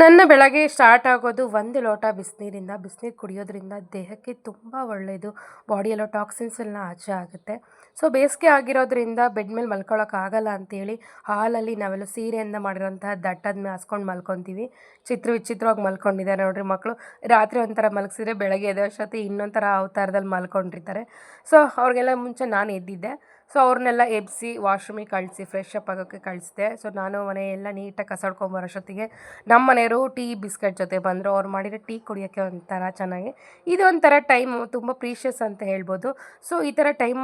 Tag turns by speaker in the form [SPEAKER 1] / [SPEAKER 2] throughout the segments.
[SPEAKER 1] ನನ್ನ ಬೆಳಗ್ಗೆ ಸ್ಟಾರ್ಟ್ ಆಗೋದು ಒಂದು ಲೋಟ ಬಿಸಿನೀರಿಂದ. ಬಿಸಿನೀರು ಕುಡಿಯೋದ್ರಿಂದ ದೇಹಕ್ಕೆ ತುಂಬ ಒಳ್ಳೆಯದು. ಬಾಡಿಯೆಲ್ಲ ಟಾಕ್ಸಿನ್ಸ್ ಎಲ್ಲ ಆಚೆ ಆಗುತ್ತೆ. ಸೊ ಬೇಸಿಗೆ ಆಗಿರೋದ್ರಿಂದ ಬೆಡ್ ಮೇಲೆ ಮಲ್ಕೊಳ್ಳೋಕ್ಕಾಗಲ್ಲ ಅಂತೇಳಿ ಹಾಲಲ್ಲಿ ನಾವೆಲ್ಲ ಸೀರೆಯಿಂದ ಮಾಡಿರೋಂತಹ ದಟ್ಟದ ಹಾಸ್ಕೊಂಡು ಮಲ್ಕೊತೀವಿ. ವಿಚಿತ್ರವಾಗಿ ಮಲ್ಕೊಂಡಿದ್ದಾರೆ ನೋಡ್ರಿ ಮಕ್ಕಳು. ರಾತ್ರಿ ಒಂಥರ ಮಲಗಿಸಿದ್ರೆ ಬೆಳಗ್ಗೆ ಎದ್ದೇಳೋಷ್ಟೊತ್ತಿಗೆ ಇನ್ನೊಂಥರ ಅವತಾರದಲ್ಲಿ ಮಲ್ಕೊಂಡಿರ್ತಾರೆ. ಸೊ ಅವ್ರಿಗೆಲ್ಲ ಮುಂಚೆ ನಾನು ಎದ್ದಿದ್ದೆ. ಸೊ ಅವ್ರನ್ನೆಲ್ಲ ಎಬ್ಬಿಸಿ ವಾಶ್ರೂಮಿಗೆ ಕಳಿಸಿ ಫ್ರೆಶ್ ಅಪ್ ಆಗೋಕ್ಕೆ ಕಳಿಸಿದೆ. ಸೊ ನಾನು ಮನೆಯೆಲ್ಲ ನೀಟಾಗಿ ಕಸಡ್ಕೊಂಬರೋಷ್ಟೊತ್ತಿಗೆ ನಮ್ಮ ಮನೆಯವರು ಟೀ ಬಿಸ್ಕೆಟ್ ಜೊತೆ ಬಂದರು. ಅವ್ರು ಮಾಡಿರೋ ಟೀ ಕುಡಿಯೋಕ್ಕೆ ಒಂಥರ ಚೆನ್ನಾಗಿ ಇದೊಂಥರ ಟೈಮು ತುಂಬ ಪ್ರೀಷಿಯಸ್ ಅಂತ ಹೇಳ್ಬೋದು. ಸೊ ಈ ಥರ ಟೈಮ್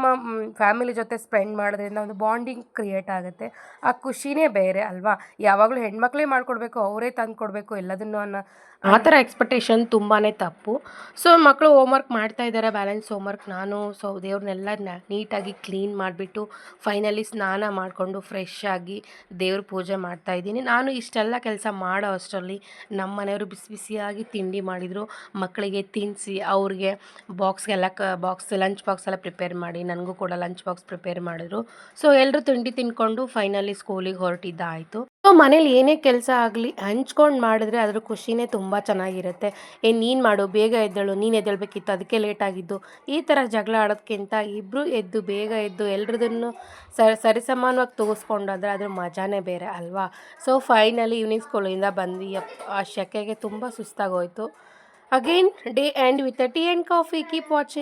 [SPEAKER 1] ಫ್ಯಾಮಿಲಿ ಜೊತೆ ಸ್ಪೆಂಡ್ ಮಾಡೋದ್ರಿಂದ ಒಂದು ಬಾಂಡಿಂಗ್ ಕ್ರಿಯೇಟ್ ಆಗುತ್ತೆ. ಆ ಖುಷಿನೇ ಬೇರೆ ಅಲ್ವಾ. ಯಾವಾಗಲೂ ಹೆಣ್ಮಕ್ಳೇ ಮಾಡಿಕೊಡ್ಬೇಕು, ಅವರೇ ತಂದು ಕೊಡಬೇಕು ಎಲ್ಲದನ್ನು ಅನ್ನೋ ಆ ಥರ ಎಕ್ಸ್ಪೆಕ್ಟೇಷನ್ ತುಂಬಾ ತಪ್ಪು. ಸೊ ಮಕ್ಕಳು ಹೋಮ್ವರ್ಕ್ ಮಾಡ್ತಾ ಇದ್ದಾರೆ, ಬ್ಯಾಲೆನ್ಸ್ ಹೋಮ್ವರ್ಕ್. ನಾನು ಸೊ ದೇವ್ರನ್ನೆಲ್ಲ ನೀಟಾಗಿ ಕ್ಲೀನ್ ಮಾಡಿಬಿಟ್ಟು ಫೈನಲಿ ಸ್ನಾನ ಮಾಡಿಕೊಂಡು ಫ್ರೆಶ್ ಆಗಿ ದೇವ್ರ ಪೂಜೆ ಮಾಡ್ತಾಯಿದ್ದೀನಿ. ನಾನು ಇಷ್ಟೆಲ್ಲ ಕೆಲಸ ಮಾಡೋ ಅಷ್ಟರಲ್ಲಿ ನಮ್ಮ ಮನೆಯವರು ಬಿಸಿ ಬಿಸಿಯಾಗಿ ತಿಂಡಿ ಮಾಡಿದರು. ಮಕ್ಕಳಿಗೆ ತಿನ್ನಿಸಿ ಅವ್ರಿಗೆ ಲಂಚ್ ಬಾಕ್ಸ್ ಎಲ್ಲ ಪ್ರಿಪೇರ್ ಮಾಡಿ ನನಗೂ ಕೂಡ ಲಂಚ್ ಬಾಕ್ಸ್ ಪ್ರಿಪೇರ್ ಮಾಡಿದ್ರು. ಸೊ ಎಲ್ಲರೂ ತಿಂಡಿ ತಿಂದ್ಕೊಂಡು ಫೈನಲಿ ಸ್ಕೂಲಿಗೆ ಹೊರಟಿದ್ದಾಯಿತು. ಸೊ ಮನೇಲಿ ಏನೇ ಕೆಲಸ ಆಗಲಿ ಹಂಚ್ಕೊಂಡು ಮಾಡಿದ್ರೆ ಅದ್ರ ಖುಷಿನೇ ತುಂಬ ಚೆನ್ನಾಗಿರುತ್ತೆ. ನೀನು ಮಾಡು, ಬೇಗ ಎದ್ದೇಳು, ನೀನು ಎದ್ದೇಳಬೇಕಿತ್ತು, ಅದಕ್ಕೆ ಲೇಟಾಗಿದ್ದು, ಈ ಥರ ಜಗಳ ಆಡೋದಕ್ಕಿಂತ ಇಬ್ಬರು ಎದ್ದು ಬೇಗ ಎದ್ದು ಎಲ್ರದನ್ನು ಸರಿಸಮಾನವಾಗಿ ತೂಗಿಸ್ಕೊಂಡಾದ್ರೆ ಅದ್ರ ಮಜಾನೇ ಬೇರೆ ಅಲ್ವಾ. ಸೊ ಫೈನಲಿ ಈವ್ನಿಂಗ್ ಸ್ಕೂಲಿಂದ ಬಂದ್ವಿ. ಆ ಸೆಕೆಗೆ ತುಂಬ ಸುಸ್ತಾಗೋಯಿತು. Again day end with a tea and coffee. Keep watching.